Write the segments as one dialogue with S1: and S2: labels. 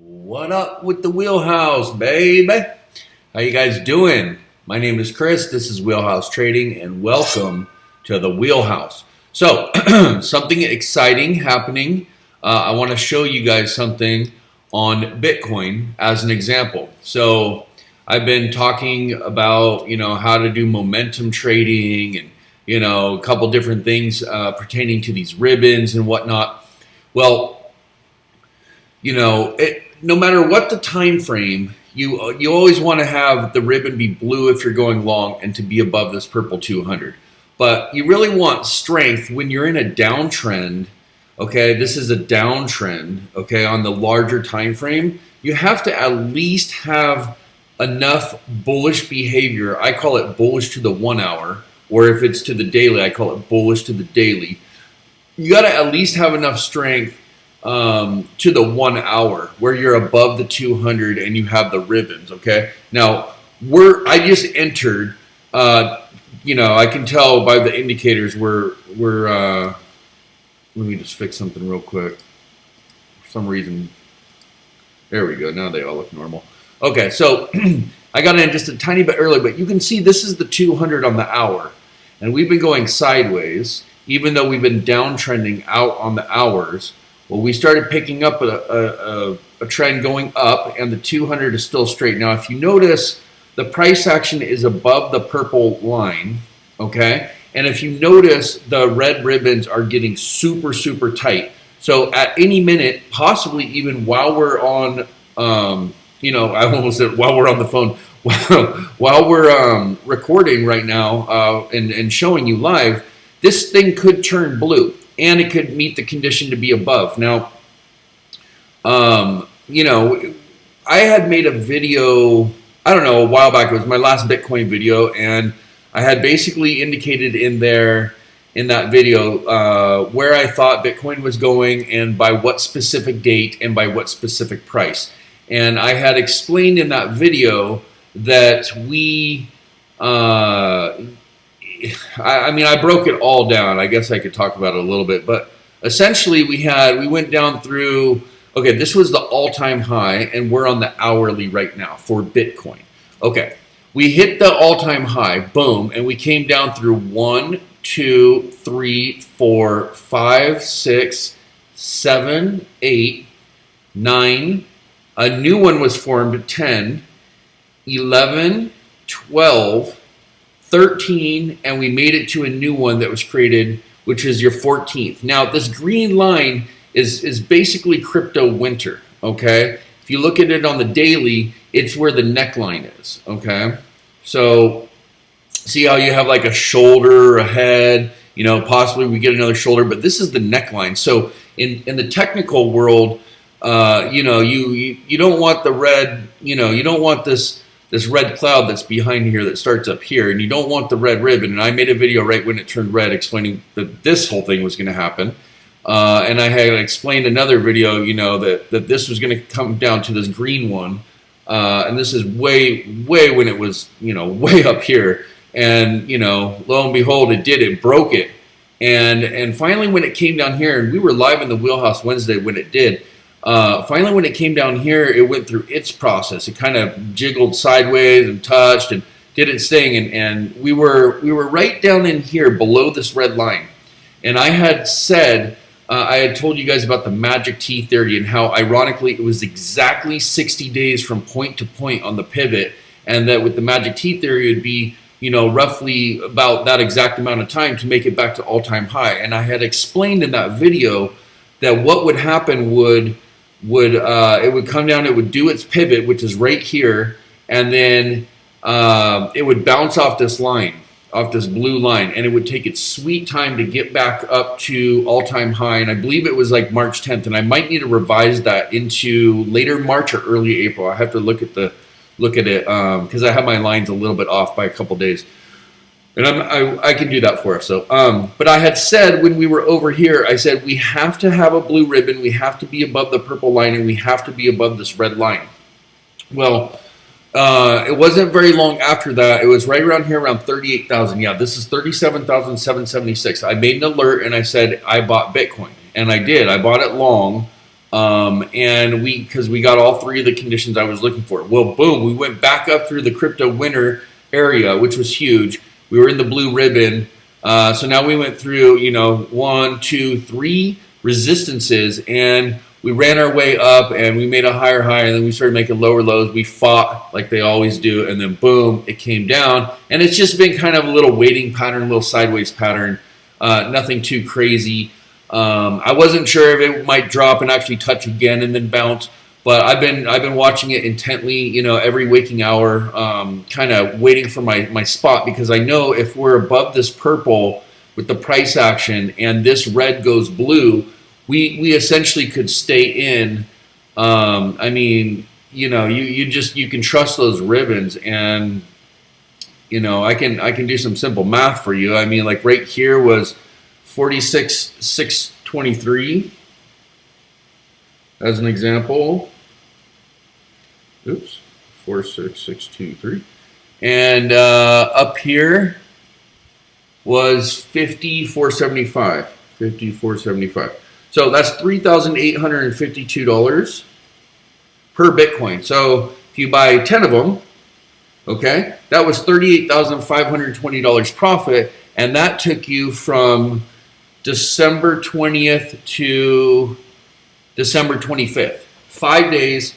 S1: What up with the wheelhouse, baby? How you guys doing? My name is Chris. This is Wheelhouse Trading, and welcome to the wheelhouse. So, something exciting happening. I want to show you guys something on Bitcoin as an example. So, I've been talking about how to do momentum trading and a couple different things pertaining to these ribbons and whatnot. Well, no matter what the time frame, you always want to have the ribbon be blue if you're going long and to be above this purple 200. But you really want strength when you're in a downtrend. Okay, this is a downtrend. Okay, on the larger time frame, you have to at least have enough bullish behavior. I call it bullish to the 1 hour, or if it's to the daily, I call it bullish to the daily. You got to at least have enough strength to the 1 hour where you're above the 200 and you have the ribbons. Okay, now I just entered. I can tell by the indicators we're let me just fix something real quick. For some reason, there we go. Now they all look normal. Okay, so I got in just a tiny bit early, but you can see this is the 200 on the hour, and we've been going sideways, even though we've been downtrending out on the hours. Well, we started picking up a trend going up, and the 200 is still straight. Now, if you notice, the price action is above the purple line, okay? And if you notice, the red ribbons are getting super, super tight. So at any minute, possibly even while we're on, I almost said while we're on the phone, while we're recording right now and showing you live, this thing could turn blue. And it could meet the condition to be above. Now, I had made a video, I don't know, a while back. It was my last Bitcoin video, and I had basically indicated in that video where I thought Bitcoin was going and by what specific date and by what specific price. And I had explained in that video that I broke it all down. I guess I could talk about it a little bit, but essentially we went down through, okay, this was the all-time high, and we're on the hourly right now for Bitcoin. Okay, we hit the all-time high, boom, and we came down through 1, 2, 3, 4, 5, 6, 7, 8, 9. A new one was formed, 10, 11, 12, 13, and we made it to a new one that was created, which is your 14th. Now, this green line is basically crypto winter, okay? If you look at it on the daily, it's where the neckline is, okay? So, see how you have like a shoulder, a head, possibly we get another shoulder, but this is the neckline. So, in the technical world, you don't want the red, you don't want this red cloud that's behind here that starts up here, and you don't want the red ribbon. And I made a video right when it turned red explaining that this whole thing was going to happen. And I had explained another video, that this was going to come down to this green one. And this is way when it was, way up here. And, lo and behold, it broke it. And finally when it came down here, and we were live in the Wheelhouse Wednesday when it did, finally, when it came down here, it went through its process. It kind of jiggled sideways and touched and did its thing, and we were right down in here below this red line. And I had said, I had told you guys about the magic T theory and how, ironically, it was exactly 60 days from point to point on the pivot, and that with the magic T theory, it would be roughly about that exact amount of time to make it back to all-time high. And I had explained in that video that what would happen it would come down, it would do its pivot, which is right here, and then it would bounce off this line, off this blue line, and it would take its sweet time to get back up to all-time high. And I believe it was like March 10th, and I might need to revise that into later March or early April. I have to look at it because I have my lines a little bit off by a couple days. And I can do that for us. So, but I had said when we were over here, I said we have to have a blue ribbon, we have to be above the purple line, and we have to be above this red line. Well, it wasn't very long after that. It was right around here, around 38,000. Yeah, this is 37,776. I made an alert and I said I bought Bitcoin, and I did. I bought it long And because we got all three of the conditions I was looking for. Well, boom, we went back up through the crypto winter area, which was huge. We were in the blue ribbon. So now we went through, 1, 2, 3 resistances, and we ran our way up, and we made a higher high, and then we started making lower lows. We fought like they always do, and then boom, it came down. And it's just been kind of a little waiting pattern, a little sideways pattern, nothing too crazy. I wasn't sure if it might drop and actually touch again and then bounce, but I've been watching it intently, every waking hour, kind of waiting for my spot, because I know if we're above this purple with the price action and this red goes blue, we essentially could stay in. I mean, you can trust those ribbons, and I can do some simple math for you. I mean, like right here was 46,623 as an example. Oops, 46623, and up here was 5475. 5475. So that's $3,852 per Bitcoin. So if you buy 10 of them, okay, that was $38,520 profit, and that took you from December 20th to December 25th. 5 days,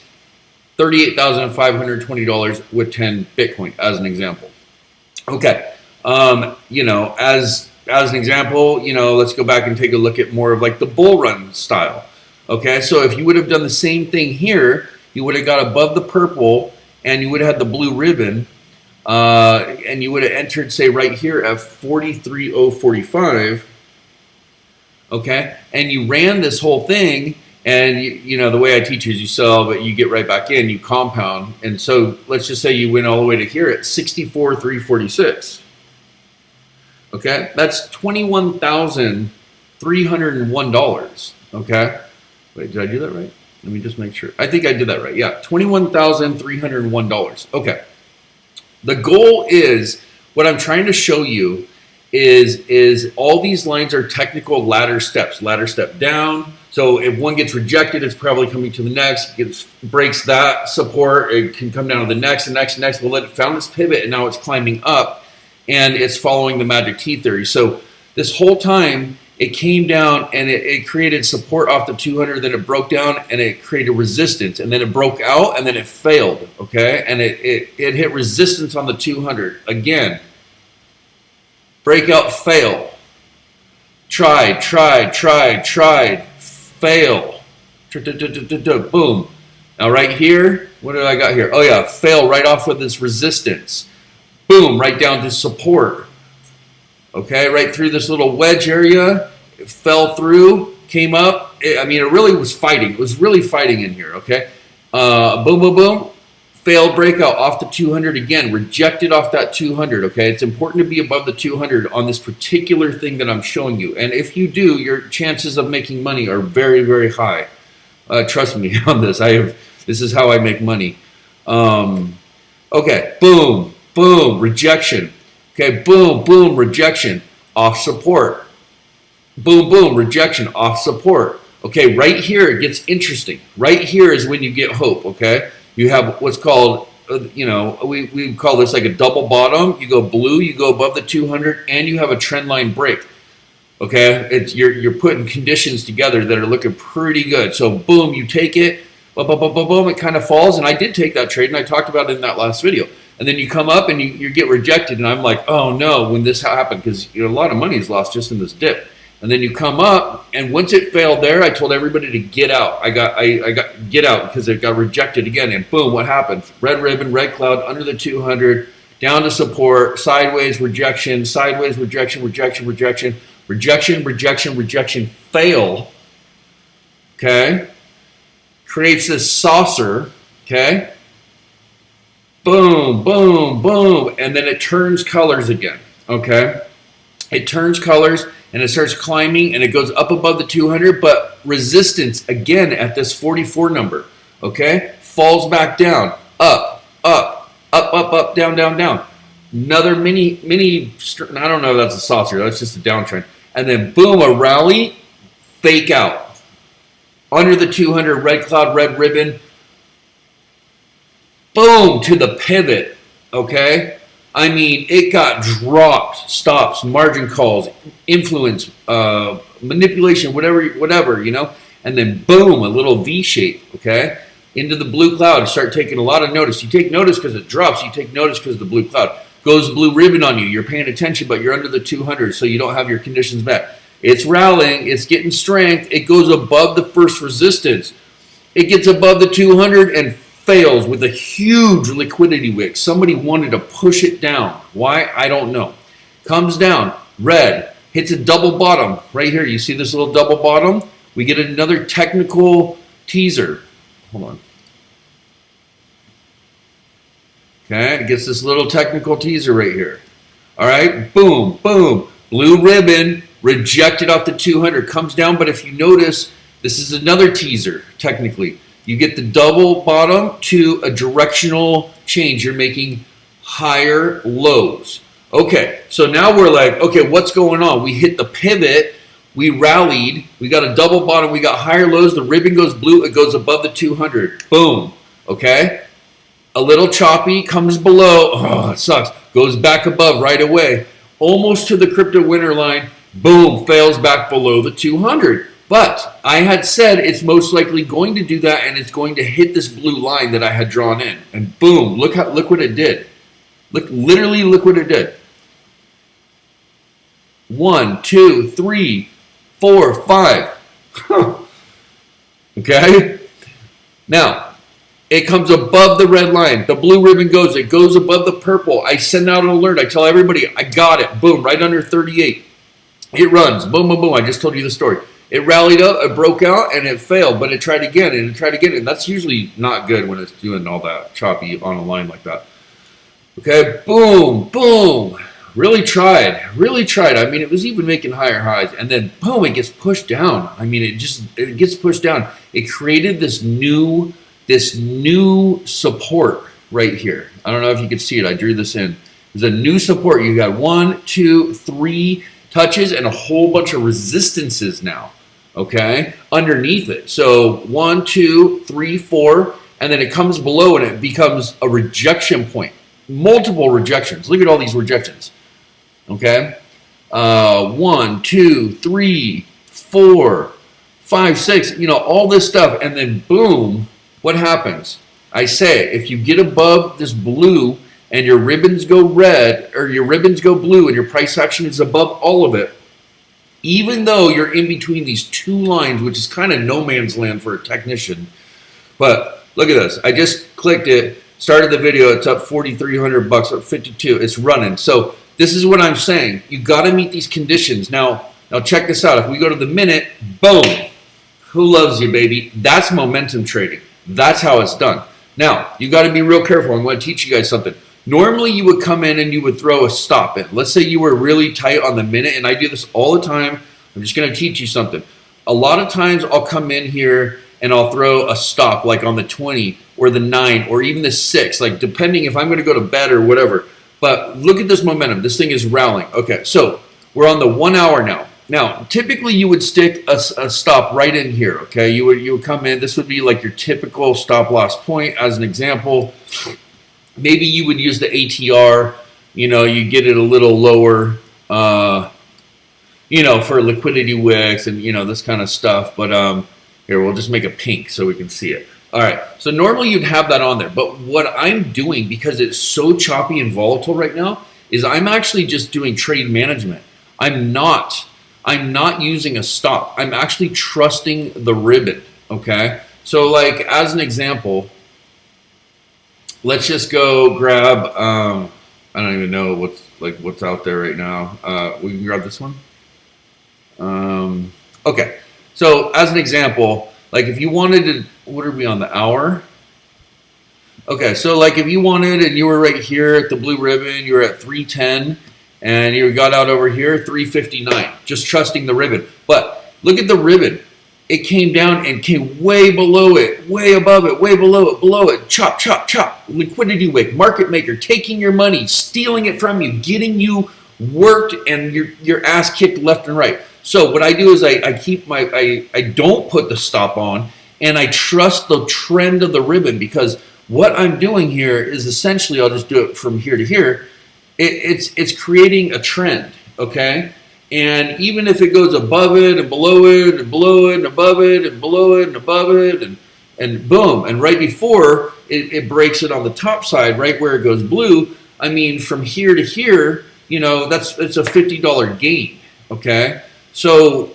S1: $38,520 with 10 Bitcoin, as an example. Okay, as an example, let's go back and take a look at more of like the bull run style. Okay, so if you would have done the same thing here, you would have got above the purple, and you would have had the blue ribbon, and you would have entered, say, right here at 43,045. Okay, and you ran this whole thing, and the way I teach is you sell, but you get right back in, you compound, and so let's just say you went all the way to here at 64,346. Okay, that's $21,301. Okay, wait, did I do that right? Let me just make sure. I think I did that right. Yeah, $21,301. Okay, the goal is, what I'm trying to show you is all these lines are technical ladder steps. Ladder step down. So if one gets rejected, it's probably coming to the next. Breaks that support, it can come down to the next, and next, and next. Well, it found this pivot, and now it's climbing up, and it's following the magic T theory. So this whole time, it came down, and it created support off the 200, then it broke down, and it created resistance, and then it broke out, and then it failed, okay? And it hit resistance on the 200. Again, breakout, fail. Tried, fail. Boom. Now right here, what do I got here? Oh yeah, fail right off with this resistance. Boom, right down to support. Okay, right through this little wedge area, it fell through, came up. It really was fighting. It was really fighting in here, okay? Boom, boom, boom. Failed breakout off the 200 again, rejected off that 200, okay? It's important to be above the 200 on this particular thing that I'm showing you. And if you do, your chances of making money are very, very high. Trust me on this. This is how I make money. Okay, boom, boom, rejection. Okay, boom, boom, rejection, off support. Boom, boom, rejection, off support. Okay, right here it gets interesting. Right here is when you get hope, okay? You have what's called, we call this like a double bottom. You go blue, you go above the 200, and you have a trend line break. Okay, you're putting conditions together that are looking pretty good. So boom, you take it, boom, boom, boom, boom, boom, it kind of falls, and I did take that trade, and I talked about it in that last video. And then you come up and you get rejected, and I'm like, oh no, when this happened, because a lot of money is lost just in this dip. And then you come up, and once it failed there, I told everybody to get out. I got get out because it got rejected again. And boom, what happened? Red ribbon, red cloud, under the 200, down to support, sideways rejection, rejection, fail. Okay, creates this saucer. Okay. Boom, boom, boom, and then it turns colors again, okay? It turns colors, and it starts climbing, and it goes up above the 200, but resistance, again, at this 44 number, okay? Falls back down, up, down, down, down. Another mini, I don't know if that's a saucer, that's just a downtrend. And then, boom, a rally, fake out under the 200, red cloud, red ribbon, boom, to the pivot, okay? I mean, it got dropped, stops, margin calls, influence, manipulation, whatever, you know? And then boom, a little V shape, okay? Into the blue cloud, start taking a lot of notice. You take notice because it drops. You take notice because the blue cloud goes blue ribbon on you. You're paying attention, but you're under the 200, so you don't have your conditions met. It's rallying. It's getting strength. It goes above the first resistance. It gets above the 200 and fails with a huge liquidity wick. Somebody wanted to push it down. Why? I don't know. Comes down, red, hits a double bottom. Right here, you see this little double bottom? We get another technical teaser. Hold on. Okay, it gets this little technical teaser right here. All right, boom, boom. Blue ribbon, rejected off the 200, comes down, but if you notice, this is another teaser, technically. You get the double bottom to a directional change. You're making higher lows. Okay, so now we're like, okay, what's going on? We hit the pivot. We rallied, we got a double bottom, we got higher lows, the ribbon goes blue, it goes above the 200. Boom, okay? A little choppy, comes below, oh, it sucks. Goes back above right away, almost to the crypto winner line, boom, fails back below the 200. But I had said it's most likely going to do that and it's going to hit this blue line that I had drawn in. And boom, look what it did. Literally look what it did. 1, 2, 3, 4, 5. Okay? Now, it comes above the red line. The blue ribbon goes. It goes above the purple. I send out an alert. I tell everybody, I got it. Boom, right under 38. It runs. Boom, boom, boom. I just told you the story. It rallied up, it broke out, and it failed. But it tried again, and it tried again. And that's usually not good when it's doing all that choppy on a line like that. Okay? Boom, boom. Really tried. I mean, it was even making higher highs, and then boom, it gets pushed down. I mean, it gets pushed down. It created this new support right here. I don't know if you can see it. I drew this in. There's a new support. You got 1, 2, 3 touches and a whole bunch of resistances now. Okay, underneath it. So 1, 2, 3, 4, and then it comes below and it becomes a rejection point. Multiple rejections. Look at all these rejections. Okay, 1, 2, 3, 4, 5, 6, you know, all this stuff, and then boom, what happens? I say, if you get above this blue and your ribbons go red, or your ribbons go blue, and your price action is above all of it, even though you're in between these two lines, which is kind of no man's land for a technician, but look at this. I just clicked it, started the video, it's up $4,300, up 52, it's running. So this is what I'm saying. You got to meet these conditions. Now check this out. If we go to the minute, boom. Who loves you, baby? That's momentum trading. That's how it's done. Now, you got to be real careful. I'm going to teach you guys something. Normally, you would come in and you would throw a stop in. Let's say you were really tight on the minute, and I do this all the time. I'm just going to teach you something. A lot of times, I'll come in here and I'll throw a stop, like on the 20 or the 9 or even the 6, like depending if I'm going to go to bed or whatever. But look at this momentum. This thing is rallying. Okay, so we're on the 1 hour now. Now, typically you would stick a stop right in here, okay? You would come in. This would be like your typical stop loss point. As an example, maybe you would use the ATR. You know, you get it a little lower, you know, for liquidity wicks and, you know, this kind of stuff. But here, we'll just make it pink so we can see it. All right, so normally you'd have that on there, but what I'm doing, because it's so choppy and volatile right now, is I'm actually just doing trade management. I'm not using a stop. I'm actually trusting the ribbon, okay? So like, as an example, let's just go grab, I don't even know what's out there right now. We can grab this one. Okay, so as an example, like if you wanted to, what are we on, the hour? Okay, so like if you wanted and you were right here at the blue ribbon, you were at 310 and you got out over here, 359, just trusting the ribbon. But look at the ribbon. It came down and came way below it, way above it, way below it, chop, chop, chop. Liquidity wick, market maker, taking your money, stealing it from you, getting you worked and your ass kicked left and right. So what I do is I don't put the stop on, and I trust the trend of the ribbon, because what I'm doing here is essentially, I'll just do it from here to here. It's creating a trend, okay? And even if it goes above it and below it and below it and above it and below it and above it and boom, and right before it breaks it on the top side, right where it goes blue, I mean, from here to here, you know, it's a $50 gain, okay? So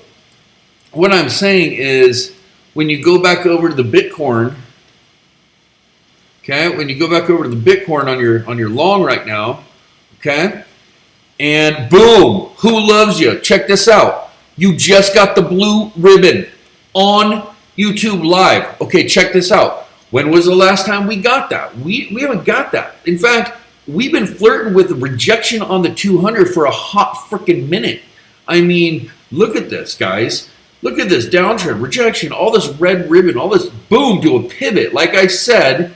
S1: what I'm saying is, when you go back over to the Bitcoin, okay, when you go back over to the Bitcoin on your long right now, okay, and boom, who loves you? Check this out. You just got the blue ribbon on YouTube Live. Okay, check this out. When was the last time we got that? We haven't got that. In fact, we've been flirting with rejection on the 200 for a hot freaking minute. I mean, look at this, guys. Look at this downtrend, rejection, all this red ribbon, all this boom to a pivot. Like I said,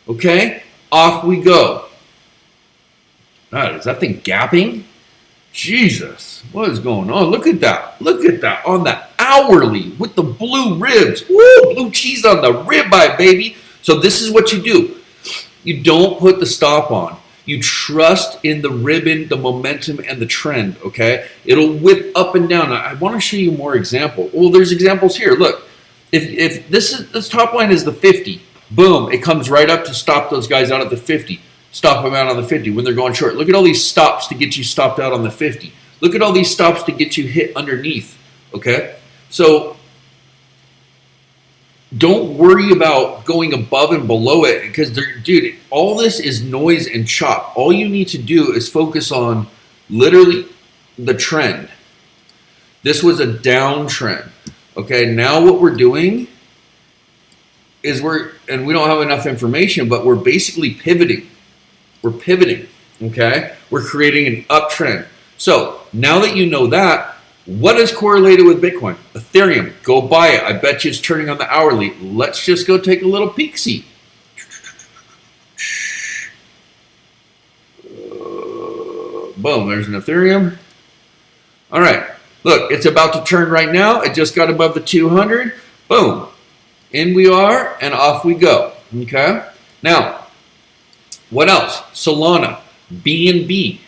S1: okay, off we go. God, is that thing gapping? Jesus, what is going on? Look at that. Look at that on the hourly with the blue ribs. Woo, blue cheese on the ribeye, baby. So this is what you do. You don't put the stop on. You trust in the ribbon, the momentum, and the trend, okay? It'll whip up and down. I want to show you more examples. Well, there's examples here. Look, if this top line is the 50, boom, it comes right up to stop those guys out at the 50. Stop them out on the 50 when they're going short. Look at all these stops to get you stopped out on the 50. Look at all these stops to get you hit underneath, okay? So don't worry about going above and below it, because, dude, all this is noise and chop. All you need to do is focus on literally the trend. This was a downtrend, okay? Now what we're doing is and we don't have enough information, but we're basically pivoting. We're pivoting, okay? We're creating an uptrend. So now that you know that, what is correlated with Bitcoin? Ethereum. Go buy it. I bet you it's turning on the hourly. Let's just go take a little peek-see. Boom, there's an Ethereum. All right, look, it's about to turn right now. It just got above the 200. Boom. In we are, and off we go, okay? Now, what else? Solana, BNB,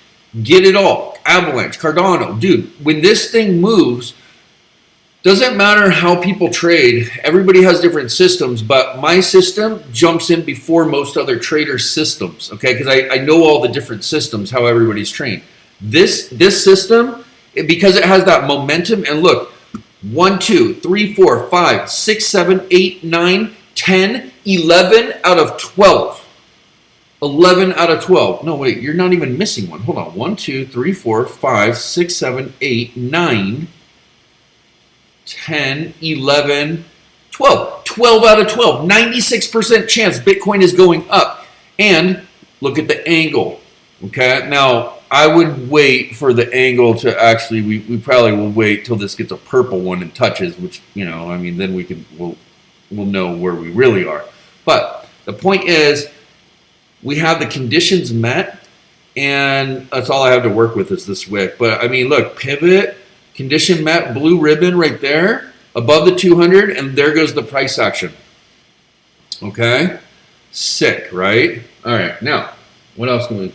S1: get it all. Avalanche, Cardano. Dude, when this thing moves, doesn't matter how people trade. Everybody has different systems, but my system jumps in before most other traders' systems, okay? Because I know all the different systems, how everybody's trained. This system, because it has that momentum, and look, 1, 2, 3, 4, 5, 6, 7, 8, 9, 10, 11 out of 12. 11 out of 12. No, wait, you're not even missing one. Hold on. 1, 2, 3, 4, 5, 6, 7, 8, 9, 10, 11, 12. 12 out of 12. 96% chance Bitcoin is going up. And look at the angle. Okay, now I would wait for the angle to actually, we probably will wait till this gets a purple one and touches, which, you know, I mean, then we'll know where we really are. But the point is, we have the conditions met, and that's all I have to work with is this wick. But I mean, look, pivot, condition met, blue ribbon right there, above the 200, and there goes the price action. Okay? Sick, right? All right, now, what else can we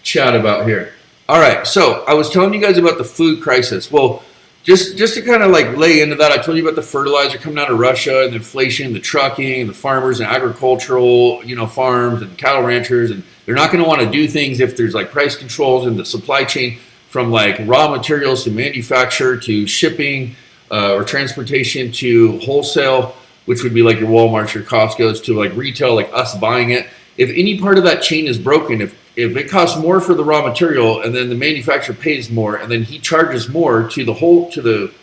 S1: chat about here? All right, so I was telling you guys about the food crisis. Well, just to kind of like lay into that, I told you about the fertilizer coming out of Russia and the inflation, the trucking, the farmers and agricultural, you know, farms and cattle ranchers, and they're not going to want to do things if there's like price controls in the supply chain, from like raw materials to manufacture to shipping or transportation to wholesale, which would be like your Walmarts, your Costco's, to like retail, like us buying it. If any part of that chain is broken, if it costs more for the raw material, and then the manufacturer pays more, and then he charges more to the wholesaler,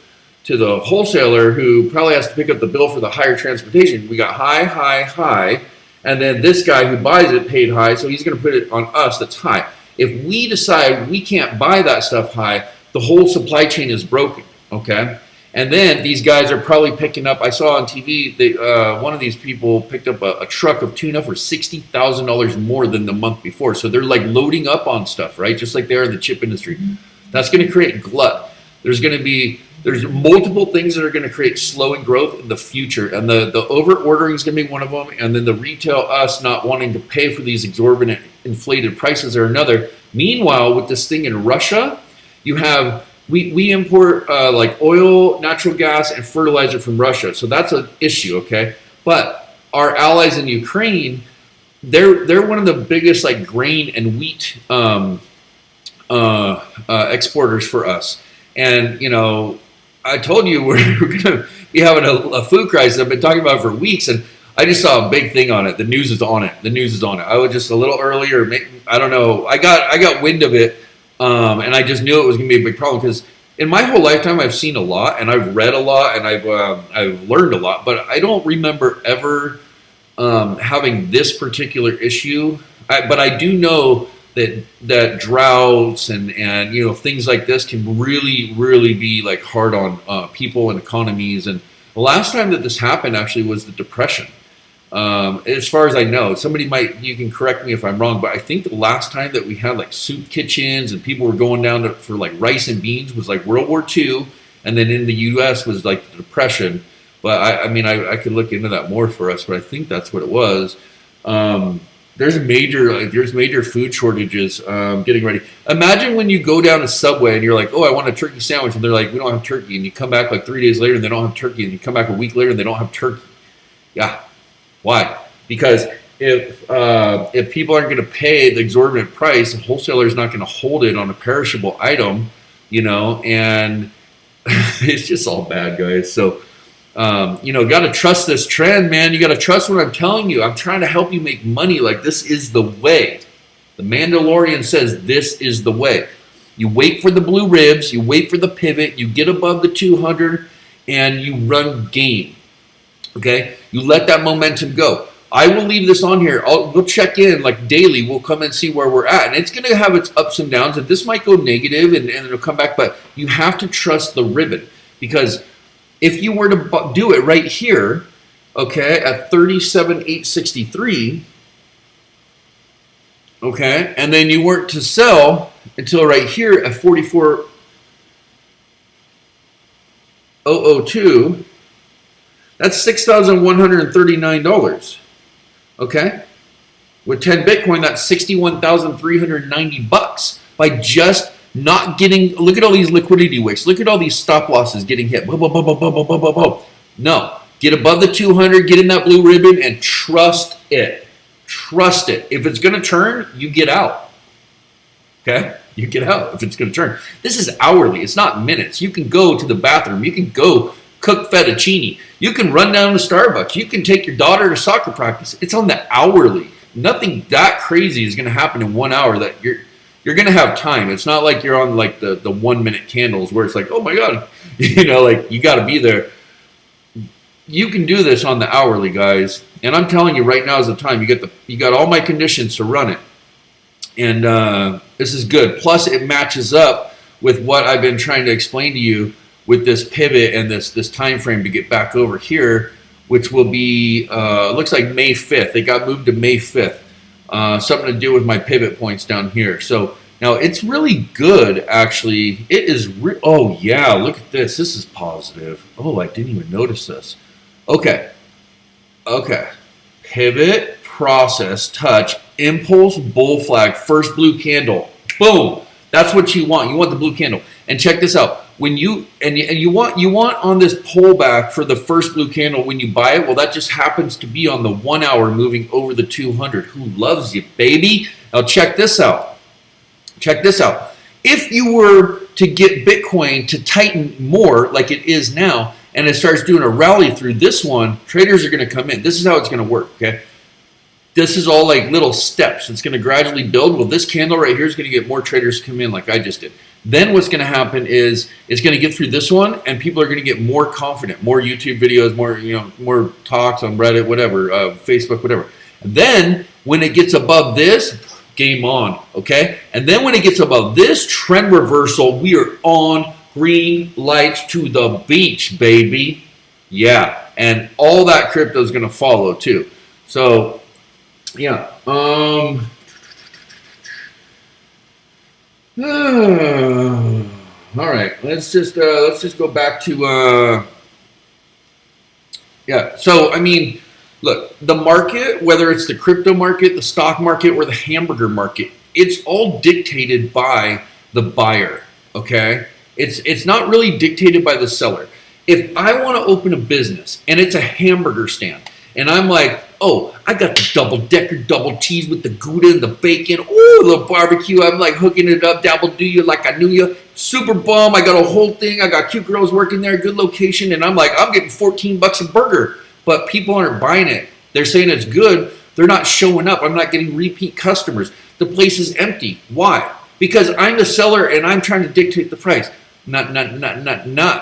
S1: who probably has to pick up the bill for the higher transportation. We got high, and then this guy who buys it paid high, so he's going to put it on us that's high. If we decide we can't buy that stuff high, the whole supply chain is broken, okay? And then these guys are probably picking up, I saw on TV, one of these people picked up a truck of tuna for $60,000 more than the month before. So they're like loading up on stuff, right? Just like they are in the chip industry. That's going to create glut. There's going to be There's multiple things that are going to create slowing growth in the future, and the over ordering is going to be one of them, and then the retail us not wanting to pay for these exorbitant inflated prices are another. Meanwhile, with this thing in Russia, you have we import like oil, natural gas, and fertilizer from Russia, so that's an issue, okay? But our allies in Ukraine, they're one of the biggest like grain and wheat exporters for us, and you know. I told you we're going to be having a food crisis. I've been talking about it for weeks, and I just saw a big thing on it. The news is on it. The news is on it. I was just a little earlier. I don't know. I got wind of it, and I just knew it was going to be a big problem because in my whole lifetime I've seen a lot, and I've read a lot, and I've learned a lot, but I don't remember ever having this particular issue. But I do know that droughts and you know things like this can really be like hard on people and economies. And the last time that this happened actually was the Depression. As far as I know, you can correct me if I'm wrong, but I think the last time that we had like soup kitchens and people were going down for like rice and beans was like World War II, and then in the U.S. was like the Depression. But I mean I could look into that more for us, but I think that's what it was. There's major food shortages getting ready. Imagine when you go down a Subway and you're like, oh, I want a turkey sandwich, and they're like, we don't have turkey, and you come back like 3 days later and they don't have turkey, and you come back a week later and they don't have turkey. Yeah, why? Because if people aren't going to pay the exorbitant price, the wholesaler is not going to hold it on a perishable item, you know, and it's just all bad, guys. So. You know, got to trust this trend, man. You got to trust what I'm telling you. I'm trying to help you make money. Like, this is the way. The Mandalorian says this is the way. You wait for the blue ribs. You wait for the pivot. You get above the 200, and you run game. Okay? You let that momentum go. I will leave this on here. We'll check in, like, daily. We'll come and see where we're at. And it's going to have its ups and downs. And this might go negative, and it'll come back. But you have to trust the ribbon. Because if you were to do it right here, okay, at 37,863, okay, and then you weren't to sell until right here at 44,002, that's $6,139, okay? With 10 Bitcoin, that's 61,390 bucks by just not getting, look at all these liquidity wicks. Look at all these stop losses getting hit. Boom, boom, boom, boom, boom, boom, boom, boom, boom. No, get above the 200, get in that blue ribbon, and trust it. Trust it. If it's going to turn, you get out. Okay? You get out if it's going to turn. This is hourly. It's not minutes. You can go to the bathroom. You can go cook fettuccine. You can run down to Starbucks. You can take your daughter to soccer practice. It's on the hourly. Nothing that crazy is going to happen in 1 hour that you're going to have time. It's not like you're on like the 1 minute candles where it's like, oh my God, you know, like you got to be there. You can do this on the hourly, guys. And I'm telling you right now is the time. You got all my conditions to run it. And this is good. Plus it matches up with what I've been trying to explain to you with this pivot and this time frame to get back over here, which will be, looks like May 5th. It got moved to May 5th. Something to do with my pivot points down here. So now it's really good, actually. It is, oh yeah, look at this. This is positive. Oh, I didn't even notice this. Okay. Pivot, process, touch, impulse, bull flag, first blue candle. Boom. That's what you want. You want the blue candle. And check this out. When you want on this pullback for the first blue candle when you buy it, well, that just happens to be on the 1 hour moving over the 200. Who loves you, baby? Now check this out. Check this out. If you were to get Bitcoin to tighten more like it is now, and it starts doing a rally through this one, traders are going to come in. This is how it's going to work, okay? This is all like little steps. It's going to gradually build. Well, this candle right here is going to get more traders to come in like I just did. Then what's going to happen is it's going to get through this one, and people are going to get more confident, more YouTube videos, more talks on Reddit, whatever, Facebook, whatever. And then when it gets above this, game on, okay? And then when it gets above this trend reversal, we are on green lights to the beach, baby. Yeah, and all that crypto is going to follow too. So, yeah. All right, let's just go back to yeah. So I mean, look, the market, whether it's the crypto market, the stock market, or the hamburger market, it's all dictated by the buyer. Okay, it's not really dictated by the seller. If I want to open a business and it's a hamburger stand, and I'm like, oh, I got the double-decker double cheese with the Gouda and the bacon. Oh, the barbecue. I'm like hooking it up, dabble do you like I knew you. Super bum. I got a whole thing. I got cute girls working there, good location. And I'm like, I'm getting $14 a burger. But people aren't buying it. They're saying it's good. They're not showing up. I'm not getting repeat customers. The place is empty. Why? Because I'm the seller and I'm trying to dictate the price. Not.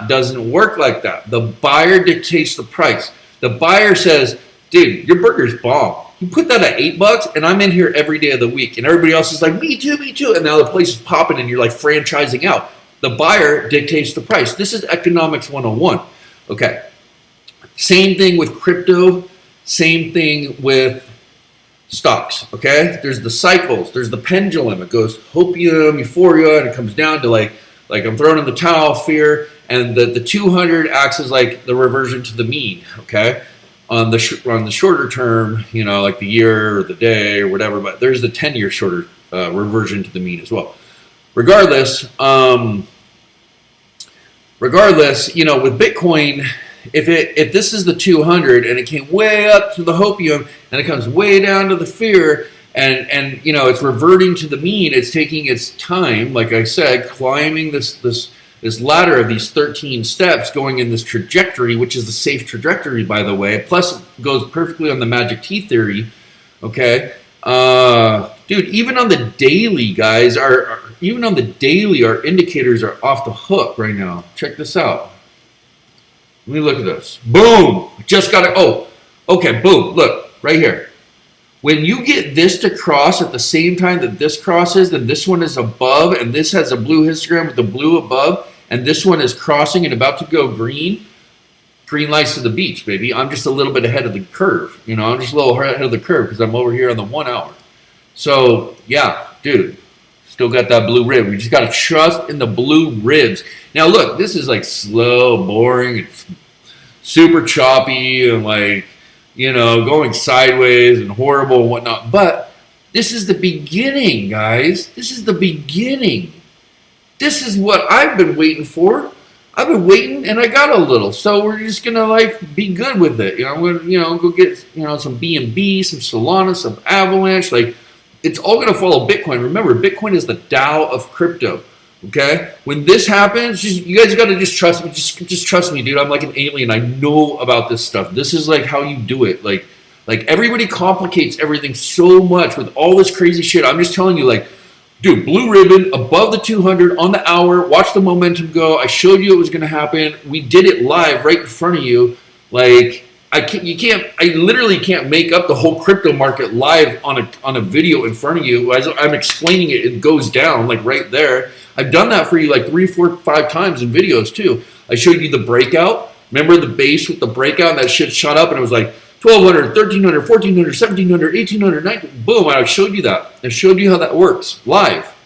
S1: Doesn't work like that. The buyer dictates the price. The buyer says, dude, your burger's bomb. You put that at $8 and I'm in here every day of the week. And everybody else is like, me too. And now the place is popping and you're like franchising out. The buyer dictates the price. This is economics 101. Okay. Same thing with crypto. Same thing with stocks. Okay. There's the cycles. There's the pendulum. It goes hopium, euphoria, and it comes down to like I'm throwing in the towel, fear. And the 200 acts as like the reversion to the mean. Okay. On the shorter term, you know, like the year or the day or whatever, but there's the 10-year shorter reversion to the mean as well. Regardless, you know, with Bitcoin, if this is the 200 and it came way up to the hopium and it comes way down to the fear and you know it's reverting to the mean, it's taking its time, like I said, climbing this ladder of these 13 steps, going in this trajectory, which is the safe trajectory, by the way. Plus, it goes perfectly on the magic T theory. Okay, dude. Even on the daily, guys, our indicators are off the hook right now. Check this out. Let me look at this. Boom! Just got it. Oh, okay. Boom! Look right here. When you get this to cross at the same time that this crosses, then this one is above, and this has a blue histogram with the blue above, and this one is crossing and about to go green. Green lights to the beach, baby. I'm just a little bit ahead of the curve. You know, I'm just a little ahead of the curve because I'm over here on the 1 hour. So, yeah, dude, still got that blue rib. We just got to trust in the blue ribs. Now, look, this is like slow, boring, and super choppy, and like, you know, going sideways and horrible and whatnot. But this is the beginning, guys. This is the beginning. This is what I've been waiting for. I've been waiting and I got a little. So we're just going to like be good with it. You know, I'm going to, you know, go get, you know, some BNB, some Solana, some Avalanche. Like, it's all going to follow Bitcoin. Remember, Bitcoin is the Tao of crypto. Okay, when this happens, you guys got to just trust me. Just trust me, dude. I'm like an alien. I know about this stuff. This is like how you do it. Like everybody complicates everything so much with all this crazy shit. I'm just telling you, like, dude, blue ribbon above the 200 on the hour. Watch the momentum go. I showed you it was going to happen. We did it live right in front of you. Like, I literally can't make up the whole crypto market live on a video in front of you. As I'm explaining it, it goes down like right there. I've done that for you like 3, 4, 5 times in videos too. I showed you the breakout. Remember the base with the breakout? And that shit shot up and it was like 1,200, 1,300, 1,400, 1,700, 1,800, 1,900. Boom, I showed you that. I showed you how that works live.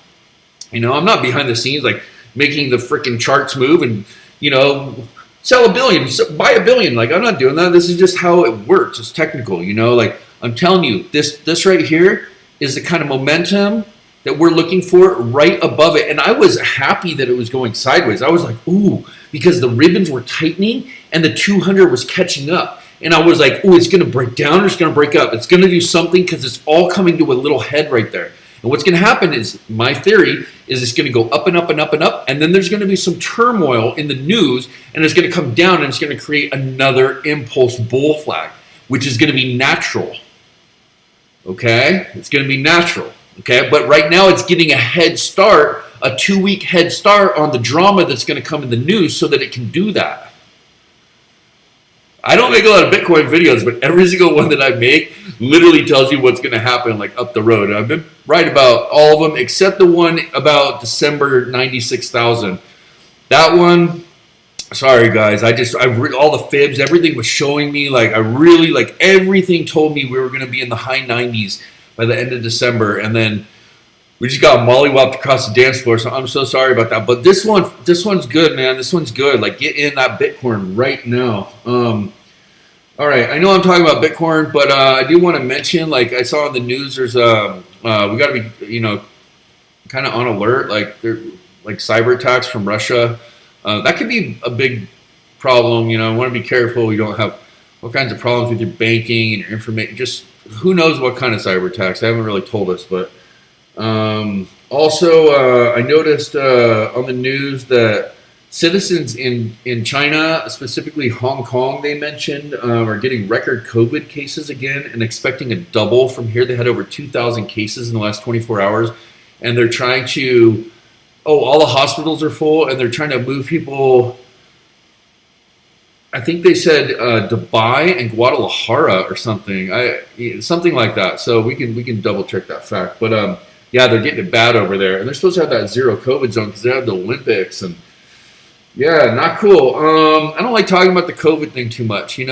S1: You know, I'm not behind the scenes like making the freaking charts move and, you know, sell $1 billion, buy $1 billion. Like, I'm not doing that. This is just how it works. It's technical, you know. Like, I'm telling you, this right here is the kind of momentum that we're looking for right above it. And I was happy that it was going sideways. I was like, ooh, because the ribbons were tightening and the 200 was catching up. And I was like, ooh, it's going to break down or it's going to break up. It's going to do something because it's all coming to a little head right there. And what's going to happen is, my theory is it's going to go up and up and up and up. And then there's going to be some turmoil in the news and it's going to come down and it's going to create another impulse bull flag, which is going to be natural. Okay? It's going to be natural. Okay, but right now it's getting a head start, a 2-week head start on the drama that's going to come in the news so that it can do that. I don't make a lot of Bitcoin videos, but every single one that I make literally tells you what's going to happen like up the road. I've been right about all of them except the one about December 96,000. That one, sorry guys, all the fibs, everything was showing me like everything told me we were going to be in the high 90s by the end of December, and then We just got mollywopped across the dance floor, so I'm so sorry about that. But this one's good, man. This one's good. Like, get in that Bitcoin right now. All right, I know I'm talking about Bitcoin, but I do want to mention, like I saw in the news, there's we got to be, kind of on alert. Like like cyber attacks from Russia. That could be a big problem. I want to be careful. You don't have all kinds of problems with your banking and your information. Just who knows what kind of cyber attacks? They haven't really told us, but also I noticed on the news that citizens in China, specifically Hong Kong, they mentioned, are getting record COVID cases again and expecting a double from here. They had over 2,000 cases in the last 24 hours, and they're trying to, all the hospitals are full, and they're trying to move people. I think they said Dubai and Guadalajara or something, something like that. So we can double check that fact. But yeah, they're getting it bad over there, and they're supposed to have that zero COVID zone because they have the Olympics and. Yeah, not cool. I don't like talking about the COVID thing too much. I'm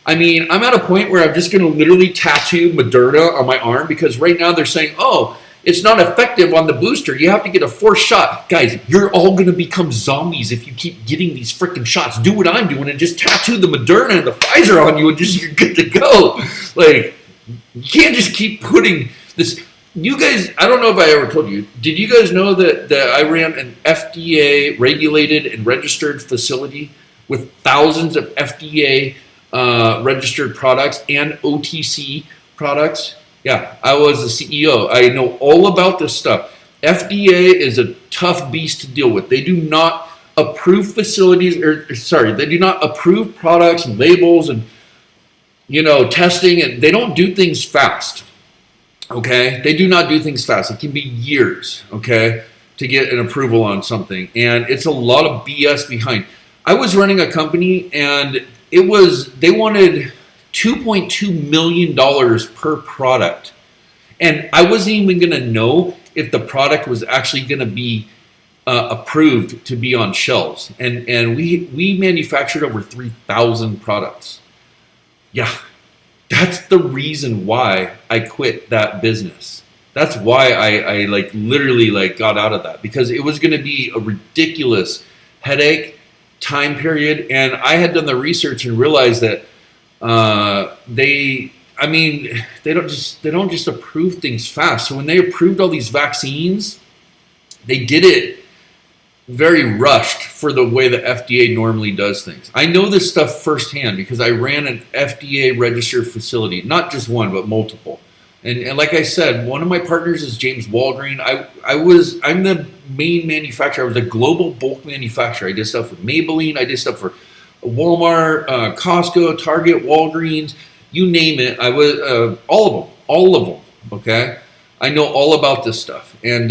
S1: at a point where I'm just going to literally tattoo Moderna on my arm because right now they're saying, oh, it's not effective on the booster. You have to get a fourth shot. Guys, you're all going to become zombies if you keep getting these freaking shots. Do what I'm doing and just tattoo the Moderna and the Pfizer on you and just you're good to go. Like, you can't just keep putting this. You guys, I don't know if I ever told you, did you guys know that I ran an FDA regulated and registered facility with thousands of FDA registered products and OTC products? Yeah, I was the CEO. I know all about this stuff. FDA is a tough beast to deal with. They do not approve facilities, they do not approve products and labels and, testing, and they don't do things fast. Okay, they do not do things fast. It can be years, okay, to get an approval on something, and it's a lot of BS behind. I was running a company, and they wanted $2.2 million per product, and I wasn't even going to know if the product was actually going to be approved to be on shelves, and we manufactured over 3,000 products. Yeah. That's the reason why I quit that business. That's why I literally got out of that, because it was going to be a ridiculous headache time period. And I had done the research and realized that they don't just approve things fast. So when they approved all these vaccines, they did it very rushed for the way the FDA normally does things. I know this stuff firsthand because I ran an FDA registered facility, not just one, but multiple. And like I said, one of my partners is James Walgreen. I'm the main manufacturer. I was a global bulk manufacturer. I did stuff for Maybelline. I did stuff for Walmart, Costco, Target, Walgreens, you name it. I was all of them. Okay, I know all about this stuff. And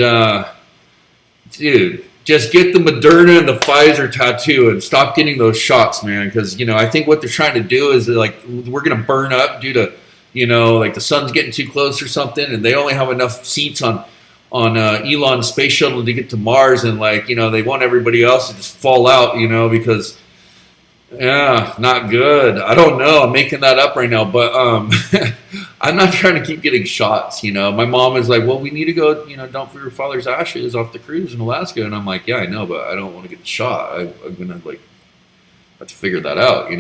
S1: dude. Just get the Moderna and the Pfizer tattoo and stop getting those shots, man. Because, I think what they're trying to do is we're going to burn up due to, the sun's getting too close or something. And they only have enough seats on Elon's space shuttle to get to Mars. And they want everybody else to just fall out, because, yeah, not good. I don't know. I'm making that up right now. But I'm not trying to keep getting shots, My mom is like, well, we need to go, dump for your father's ashes off the cruise in Alaska. And I'm like, yeah, I know, but I don't want to get shot. I'm going to, have to figure that out,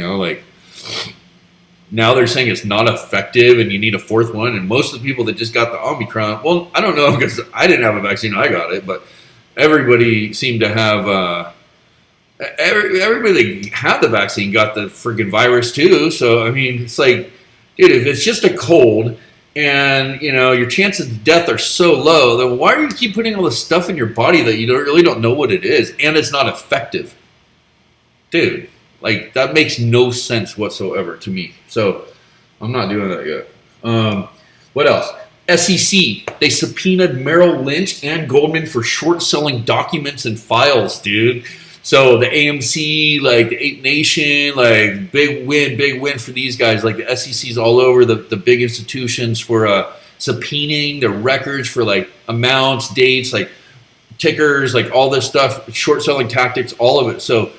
S1: Now they're saying it's not effective and you need a fourth one. And most of the people that just got the Omicron, well, I don't know because I didn't have a vaccine. I got it. But everybody seemed to have... everybody that had the vaccine got the friggin' virus too. So, it's like, dude, if it's just a cold and, your chances of death are so low, then why do you keep putting all this stuff in your body that you really don't know what it is and it's not effective? Dude, that makes no sense whatsoever to me. So, I'm not doing that yet. What else? SEC, they subpoenaed Merrill Lynch and Goldman for short selling documents and files, dude. So the AMC, the 8 Nation, big win for these guys. The SEC's all over the big institutions for subpoenaing the records for amounts, dates, tickers, all this stuff, short selling tactics, all of it. So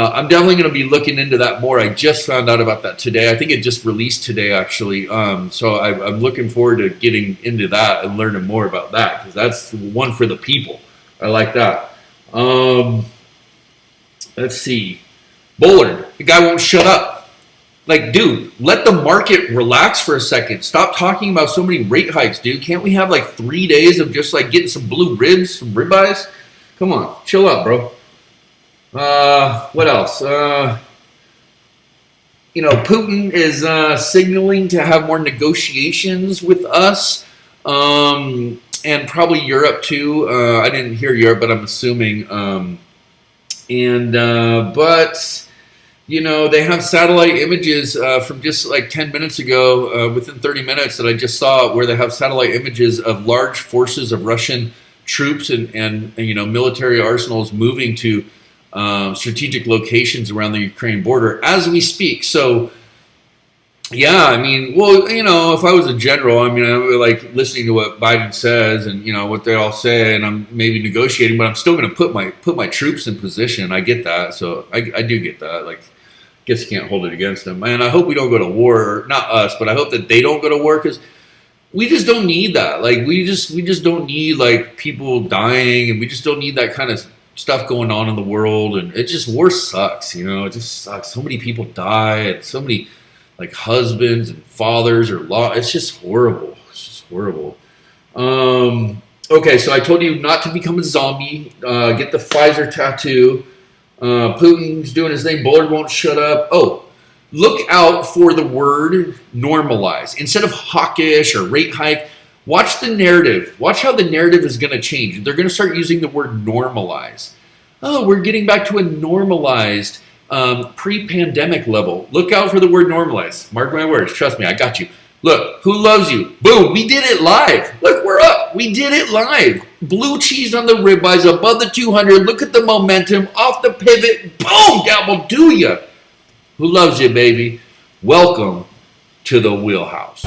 S1: I'm definitely going to be looking into that more. I just found out about that today. I think it just released today, actually. So I'm looking forward to getting into that and learning more about that, because that's one for the people. I like that. Let's see. Bullard, the guy won't shut up. Like, dude, let the market relax for a second. Stop talking about so many rate hikes, dude. Can't we have like 3 days of just like getting some blue ribs, some ribeyes? Come on, chill out, bro. What else? Putin is signaling to have more negotiations with us, and probably Europe too. I didn't hear Europe, but I'm assuming. But they have satellite images from just like 10 minutes ago, within 30 minutes that I just saw, where they have satellite images of large forces of Russian troops and military arsenals moving to strategic locations around the Ukraine border as we speak. So, yeah, I mean, well, if I was a general, I mean, I would like listening to what Biden says and what they all say, and I'm maybe negotiating, but I'm still going to put my troops in position. I get that, so I do get that. Like, I guess you can't hold it against them, and I hope we don't go to war, or not us, but I hope that they don't go to war, because we just don't need that. Like, we just don't need like people dying, and we just don't need that kind of stuff going on in the world. And it just, war sucks. It just sucks. So many people die, and so many like husbands and fathers are lost. It's just horrible. It's just horrible. Okay, so I told you not to become a zombie. Get the Pfizer tattoo. Putin's doing his thing. Bullard won't shut up. Oh, look out for the word normalize. Instead of hawkish or rate hike, watch the narrative. Watch how the narrative is going to change. They're going to start using the word normalize. Oh, we're getting back to a normalized pre-pandemic level. Look out for the word normalize. Mark my words. Trust me, I got you. Look, who loves you? Boom, we did it live. Look, we're up. We did it live. Blue cheese on the ribeyes above the 200. Look at the momentum off the pivot. Boom, that will do ya. Who loves you, baby? Welcome to the wheelhouse.